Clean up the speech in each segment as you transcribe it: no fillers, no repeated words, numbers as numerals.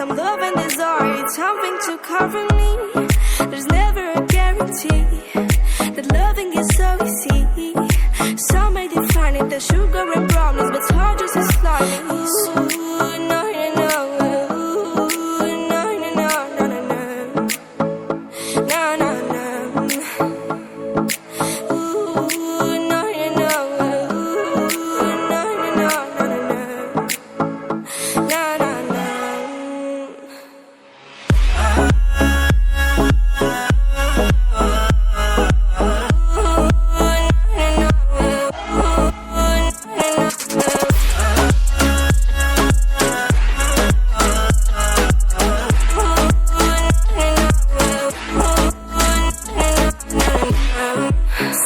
some love and desire, it's something to cover me. There's never a guarantee that loving is so easy. Some may define it as sugar and brownies, but it's hard just as slimy. Ooh, no, no, no. Ooh, no, no, no, no, no, no. No, no, no. Ooh, no, no, no. Ooh, no, no, no, no, no, no. No, no, no.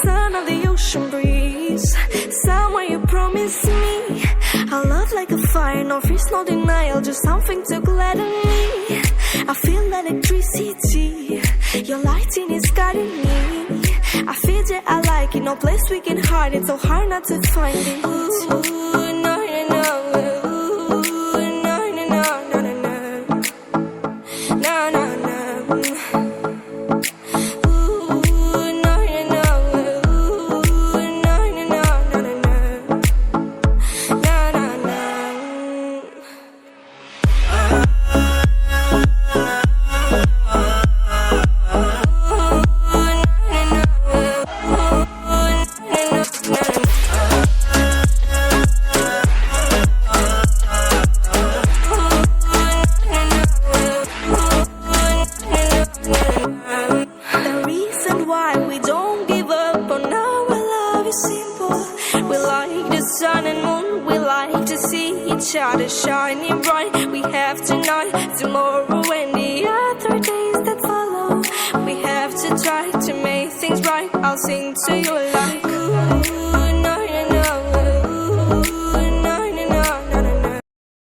Son of the ocean breeze, somewhere you promised me a love like a fire, no fears, no denial, just something to gladden me. I feel electricity, your lighting is guiding me. I feel that I like it, no place we can hide it, so hard not to find it. Ooh, no, no, no. Ooh, no, no, no, no, no, no. No, no, no. Sun and moon, we like to see each other shining bright. We have tonight, tomorrow, and the other days that follow. We have to try to make things right. I'll sing to you